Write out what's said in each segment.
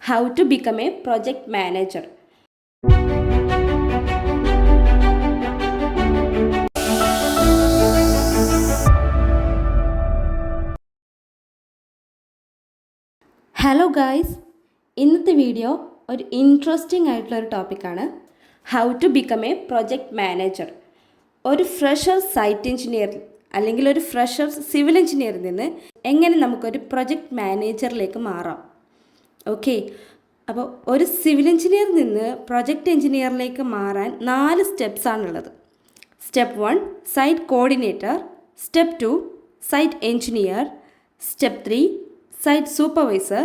How to become a project manager. Hello guys, ഇന്നത്തെ video ഒരു interesting ആയിട്ടുള്ളൊരു ടോപ്പിക്കാണ്. How to become a project manager. ഒരു fresher site engineer അല്ലെങ്കിൽ ഒരു ഫ്രഷർ സിവിൽ എഞ്ചിനീയറിൽ നിന്ന് എങ്ങനെ നമുക്കൊരു പ്രൊജക്റ്റ് മാനേജറിലേക്ക് മാറാം. ഓക്കെ, അപ്പോൾ ഒരു സിവിൽ എഞ്ചിനീയറിൽ നിന്ന് പ്രൊജക്റ്റ് എഞ്ചിനീയറിലേക്ക് മാറാൻ 4 സ്റ്റെപ്സ് ആണുള്ളത്. Step 1 site coordinator, step 2 site engineer, step 3 site supervisor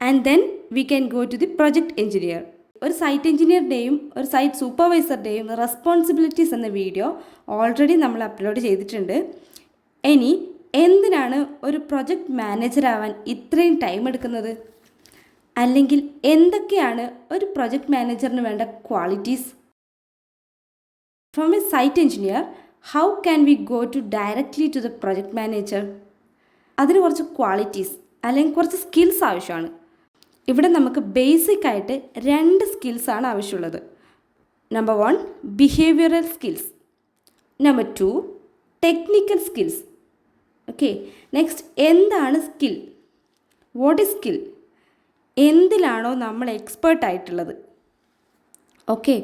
and then we can go to the project engineer. ഒരു സൈറ്റ് എഞ്ചിനീയറുടെയും ഒരു സൈറ്റ് സൂപ്പർവൈസറുടെയും റെസ്പോൺസിബിലിറ്റീസ് എന്ന വീഡിയോ ഓൾറെഡി നമ്മൾ അപ്ലോഡ് ചെയ്തിട്ടുണ്ട്. ഇനി എന്തിനാണ് ഒരു പ്രൊജക്റ്റ് മാനേജർ ആവാൻ ഇത്രയും ടൈം എടുക്കുന്നത്, അല്ലെങ്കിൽ എന്തൊക്കെയാണ് ഒരു പ്രൊജക്റ്റ് മാനേജറിന് വേണ്ട qualities? From a site engineer how can we go to directly to the project manager? അതിന് കുറച്ച് ക്വാളിറ്റീസ് അല്ലെങ്കിൽ കുറച്ച് സ്കിൽസ് ആവശ്യമാണ്. ഇവിടെ നമുക്ക് ബേസിക് ആയിട്ട് 2 സ്കിൽസാണ് ആവശ്യമുള്ളത്. Number 1 behavioural skills, number 2 technical skills. Okay, next എന്താണ് സ്കിൽ? What is skill? എന്തിലാണോ നമ്മൾ എക്സ്പേർട്ട് ആയിട്ടുള്ളത്? ഓക്കെ,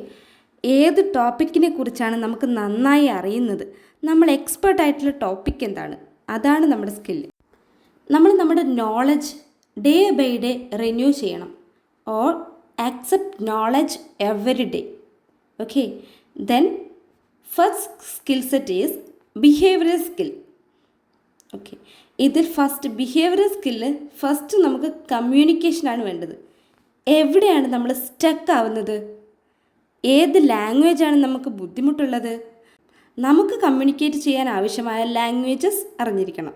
ഏത് ടോപ്പിക്കിനെ കുറിച്ചാണ് നമുക്ക് നന്നായി അറിയുന്നത്, നമ്മൾ എക്സ്പേർട്ട് ആയിട്ടുള്ള ടോപ്പിക് എന്താണ്, അതാണ് നമ്മുടെ സ്കില്ല്. നമ്മൾ നമ്മുടെ knowledge day by day renew ചെയ്യണം, or accept knowledge every day. Okay, then first skill set is behavioural skill. Okay, ഇതിൽ ഫസ്റ്റ് ബിഹേവിയറൽ സ്കില്ല് ഫസ്റ്റ് നമുക്ക് കമ്മ്യൂണിക്കേഷനാണ് വേണ്ടത്. എവിടെയാണ് നമ്മൾ സ്റ്റക്ക് ആവുന്നത്? ഏത് ലാംഗ്വേജാണ് നമുക്ക് ബുദ്ധിമുട്ടുള്ളത്? നമുക്ക് കമ്മ്യൂണിക്കേറ്റ് ചെയ്യാൻ ആവശ്യമായ ലാംഗ്വേജസ് അറിഞ്ഞിരിക്കണം.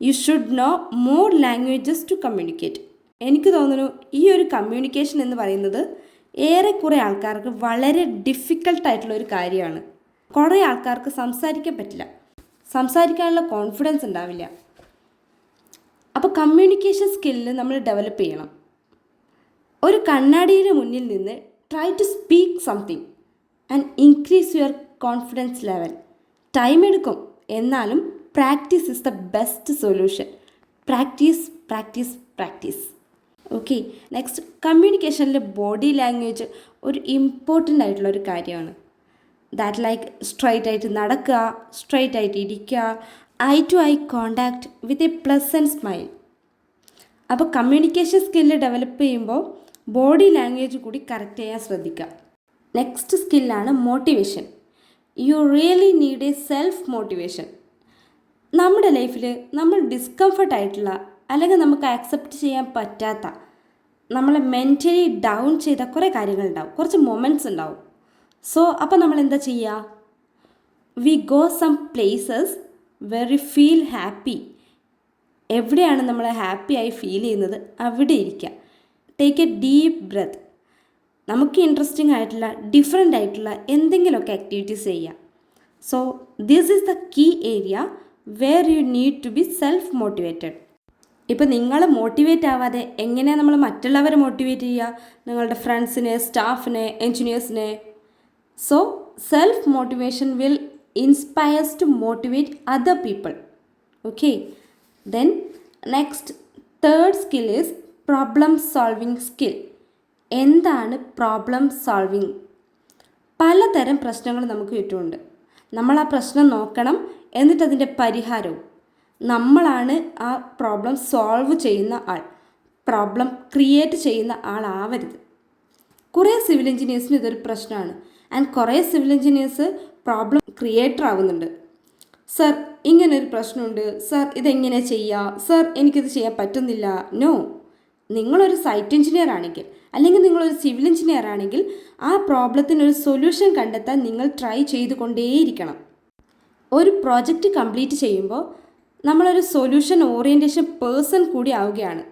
You should know more languages to communicate. എനിക്ക് തോന്നുന്നു ഈ ഒരു കമ്മ്യൂണിക്കേഷൻ എന്ന് പറയുന്നത് ഏറെക്കുറെ ആൾക്കാർക്ക് വളരെ ഡിഫിക്കൽട്ടായിട്ടുള്ള ഒരു കാര്യമാണ്. കുറേ ആൾക്കാർക്ക് സംസാരിക്കാൻ പറ്റില്ല, സംസാരിക്കാനുള്ള കോൺഫിഡൻസ് ഉണ്ടാവില്ല. അപ്പോൾ കമ്മ്യൂണിക്കേഷൻ സ്കില്ല് നമ്മൾ ഡെവലപ്പ് ചെയ്യണം. ഒരു കണ്ണാടിയുടെ മുന്നിൽ നിന്ന് try to speak something and increase your confidence level. Time എടുക്കും, എന്നാലും practice is the best solution. Practice practice practice. Okay, next കമ്മ്യൂണിക്കേഷനിൽ ബോഡി ലാംഗ്വേജ് ഒരു ഇമ്പോർട്ടൻ്റ് ആയിട്ടുള്ള ഒരു കാര്യമാണ്. ദാറ്റ് ലൈക്ക് സ്ട്രൈറ്റ് ആയിട്ട് നടക്കുക, സ്ട്രൈറ്റ് ആയിട്ട് ഇരിക്കുക, eye to eye contact with a pleasant smile. അപ്പോൾ കമ്മ്യൂണിക്കേഷൻ സ്കില്ല് ഡെവലപ്പ് ചെയ്യുമ്പോൾ ബോഡി ലാംഗ്വേജ് കൂടി കറക്റ്റ് ചെയ്യാൻ ശ്രദ്ധിക്കുക. നെക്സ്റ്റ് സ്കില്ലാണ് motivation. You really need a self motivation. നമ്മുടെ ലൈഫിൽ നമ്മൾ ഡിസ്കംഫർട്ടായിട്ടുള്ള അല്ലെങ്കിൽ നമുക്ക് ആക്സെപ്റ്റ് ചെയ്യാൻ പറ്റാത്ത, നമ്മളെ മെൻ്റലി ഡൗൺ ചെയ്ത കുറേ കാര്യങ്ങളുണ്ടാവും, കുറച്ച് മൊമെൻറ്റ്സ് ഉണ്ടാവും. സോ അപ്പോൾ നമ്മൾ എന്താ ചെയ്യുക? We go some places where you feel happy. എവിടെയാണ് നമ്മൾ ഹാപ്പി ആയി ഫീൽ ചെയ്യുന്നത് അവിടെ ഇരിക്കുക. Take a deep breath. നമുക്ക് ഇൻട്രസ്റ്റിംഗ് ആയിട്ടുള്ള ഡിഫറെൻ്റ് ആയിട്ടുള്ള എന്തെങ്കിലുമൊക്കെ ആക്ടിവിറ്റീസ് ചെയ്യുക. So this is the key area where you need to be self motivated. ഇപ്പോൾ നിങ്ങൾ മോട്ടിവേറ്റ് ആവാതെ എങ്ങനെയാണ് നമ്മൾ മറ്റുള്ളവരെ മോട്ടിവേറ്റ് ചെയ്യുക? നിങ്ങളുടെ ഫ്രണ്ട്സിനെ, സ്റ്റാഫിനെ, എൻജിനീയേഴ്സിനെ. So self motivation will inspires to motivate other people. Okay, then next third skill is problem solving skill. എന്താണ് പ്രോബ്ലം സോൾവിങ്? പലതരം പ്രശ്നങ്ങൾ നമുക്ക് ചുറ്റുമുണ്ട്. നമ്മൾ ആ പ്രശ്നം നോക്കണം, എന്നിട്ട് അതിൻ്റെ പരിഹാരവും. നമ്മളാണ് ആ പ്രോബ്ലം സോൾവ് ചെയ്യുന്ന ആൾ, പ്രോബ്ലം ക്രിയേറ്റ് ചെയ്യുന്ന ആളാവരുത്. കുറേ സിവിൽ എഞ്ചിനീയേഴ്സിന് ഇതൊരു പ്രശ്നമാണ്. ആൻഡ് കുറേ സിവിൽ എഞ്ചിനീയേഴ്സ് പ്രോബ്ലം ക്രിയേറ്റർ ആവുന്നുണ്ട്. സർ ഇങ്ങനൊരു പ്രശ്നമുണ്ട്, സർ ഇതെങ്ങനെ ചെയ്യുക, സർ എനിക്കിത് ചെയ്യാൻ പറ്റുന്നില്ല. നോ, നിങ്ങളൊരു സൈറ്റ് എഞ്ചിനീയർ ആണെങ്കിൽ അല്ലെങ്കിൽ നിങ്ങളൊരു സിവിൽ എഞ്ചിനീയർ ആണെങ്കിൽ ആ പ്രോബ്ലത്തിനൊരു സൊല്യൂഷൻ കണ്ടെത്താൻ നിങ്ങൾ ട്രൈ ചെയ്തുകൊണ്ടേയിരിക്കണം. ഒരു പ്രോജക്റ്റ് കംപ്ലീറ്റ് ചെയ്യുമ്പോൾ നമ്മളൊരു സൊല്യൂഷൻ ഓറിയൻറ്റേഷൻ പേഴ്സൺ കൂടി ആവുകയാണ്.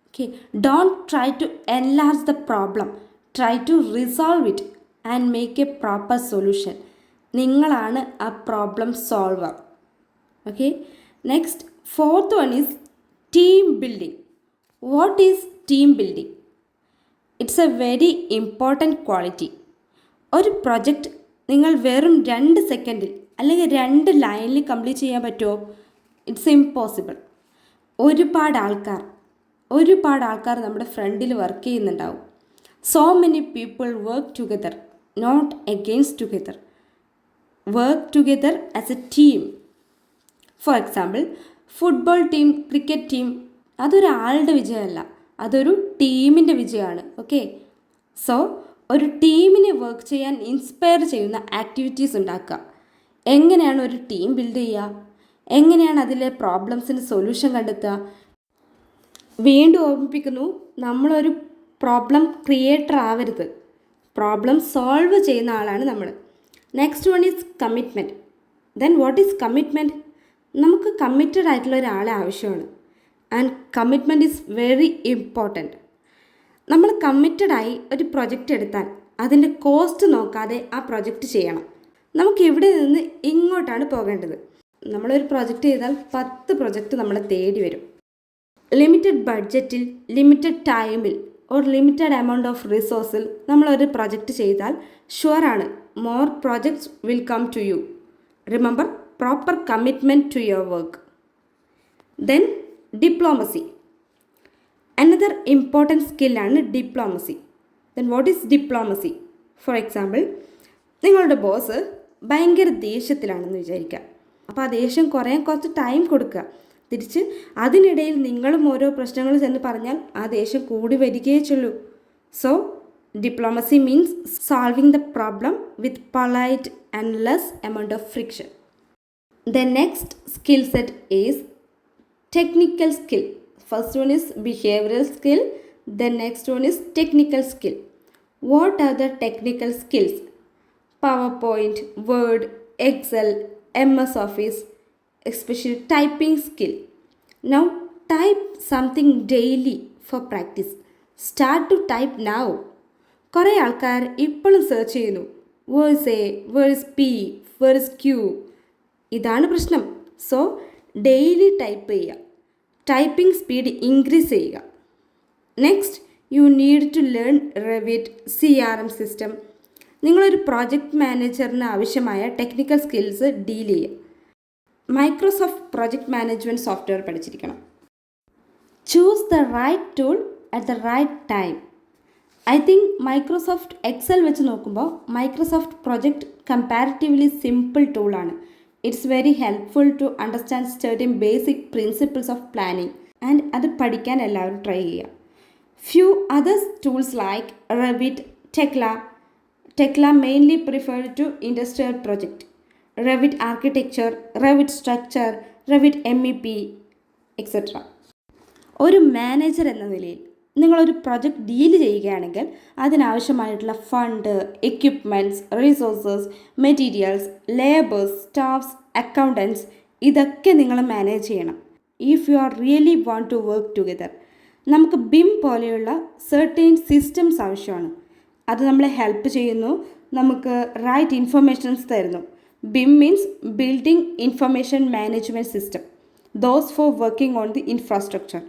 Okay, don't try to enlarge the problem, try to resolve it and make a proper solution. നിങ്ങളാണ് ആ problem solver. Okay, next fourth one is team building. What is team building. It's a very important quality. ഒരു project നിങ്ങൾ വെറും 2 സെക്കൻഡിൽ അല്ലെങ്കിൽ 2 ലൈനിൽ complete ചെയ്യാൻ പറ്റുമോ? It's impossible. ഒരുപാട് ആൾക്കാർ നമ്മുടെ ഫ്രണ്ടിൽ വർക്ക് ചെയ്യുന്നുണ്ടാവും. So many people work together, not against together. Work together as a team. For example, football team, cricket team, അതൊരാളുടെ വിജയമല്ല, അതൊരു ടീമിൻ്റെ വിജയമാണ്. ഓക്കെ, സോ ഒരു ടീമിനെ വർക്ക് ചെയ്യാൻ ഇൻസ്പയർ ചെയ്യുന്ന ആക്ടിവിറ്റീസ് ഉണ്ടാക്കുക. എങ്ങനെയാണ് ഒരു ടീം ബിൽഡ് ചെയ്യുക? എങ്ങനെയാണ് അതിലെ പ്രോബ്ലംസിന് സൊല്യൂഷൻ കണ്ടെത്തുക? വീണ്ടും ഓർമ്മിപ്പിക്കുന്നു, നമ്മളൊരു പ്രോബ്ലം ക്രിയേറ്റർ ആവരുത്. പ്രോബ്ലം സോൾവ് ചെയ്യുന്ന ആളാണ് നമ്മൾ. Next one is commitment. Then what is commitment? നമുക്ക് കമ്മിറ്റഡ് ആയിട്ടുള്ള ഒരാളെ ആവശ്യമാണ്. And commitment is very important. നമ്മൾ കമ്മിറ്റഡായി ഒരു പ്രൊജക്റ്റ് എടുത്താൽ അതിൻ്റെ കോസ്റ്റ് നോക്കാതെ ആ പ്രൊജക്റ്റ് ചെയ്യണം. നമുക്ക് ഇവിടെ നിന്ന് ഇങ്ങോട്ടാണ് പോകേണ്ടത്. നമ്മളൊരു പ്രൊജക്റ്റ് ചെയ്താൽ 10 പ്രൊജക്റ്റ് നമ്മളെ തേടി വരും. ലിമിറ്റഡ് ബഡ്ജറ്റിൽ, ലിമിറ്റഡ് ടൈമിൽ ഓർ ലിമിറ്റഡ് എമൗണ്ട് ഓഫ് റിസോഴ്സിൽ നമ്മളൊരു പ്രൊജക്റ്റ് ചെയ്താൽ ഷുവറാണ് more projects will come to you. Remember, proper commitment to your work. Then diplomacy. Another important സ്കില്ലാണ് diplomacy. Then what is diplomacy? For example, നിങ്ങളുടെ ബോസ് ഭയങ്കര ദേഷ്യത്തിലാണെന്ന് വിചാരിക്കുക. അപ്പോൾ ആ ദേഷ്യം കുറയാൻ കുറച്ച് ടൈം കൊടുക്കുക. തിരിച്ച് അതിനിടയിൽ നിങ്ങളും ഓരോ പ്രശ്നങ്ങൾ ചെന്ന് പറഞ്ഞാൽ ആ ദേഷ്യം കൂടി വരികയേ ചൊല്ലൂ. So diplomacy means solving the problem with polite and less amount of friction. The next skill set is technical skill. First one is behavioral skill. The next one is technical skill. What are the technical skills? PowerPoint, Word, Excel, MS Office, especially typing skill. Now type something daily for practice. Start to type now. കുറേ ആൾക്കാർ ഇപ്പോഴും search ചെയ്യുന്നു. Where is A? Where is P? Where is Q? ഇതാണ് പ്രശ്നം. So daily type ചെയ്യുക. Typing speed increase ചെയ്യുക. Next, you need to learn Revit, CRM system. നിങ്ങളൊരു project മാനേജറിന് ആവശ്യമായ ടെക്നിക്കൽ സ്കിൽസ് ഡീൽ ചെയ്യുക. മൈക്രോസോഫ്റ്റ് പ്രോജക്റ്റ് മാനേജ്മെൻറ്റ് സോഫ്റ്റ്വെയർ പഠിച്ചിരിക്കണം. Choose the right tool at the right time. I think Microsoft Excel വെച്ച് നോക്കുമ്പോൾ Microsoft project comparatively simple ടൂളാണ്. It's very helpful to understand certain basic principles of planning and അത് പഠിക്കാൻ എല്ലാവരും try ചെയ്യുക. Few other tools like Revit, Tekla mainly preferred to industrial project, Revit architecture, Revit structure, Revit MEP, etc. ഒരു manager എന്ന നിലയിൽ നിങ്ങളൊരു project deal ചെയ്യുകയാണെങ്കിൽ അതിനാവശ്യമായിട്ടുള്ള fund, equipments, resources, materials, labours, staffs, accountants, ഇതൊക്കെ നിങ്ങൾ മാനേജ് ചെയ്യണം. If you are really want to work together. നമുക്ക് BIM പോലെയുള്ള സെർട്ടൈൻ സിസ്റ്റംസ് ആവശ്യമാണ്. അത് നമ്മളെ ഹെൽപ്പ് ചെയ്യുന്നു, നമുക്ക് റൈറ്റ് ഇൻഫർമേഷൻസ് തരുന്നു. BIM means building information management system, those for working on the infrastructure.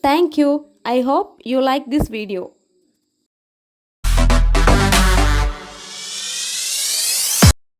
Thank you. I hope you like this video.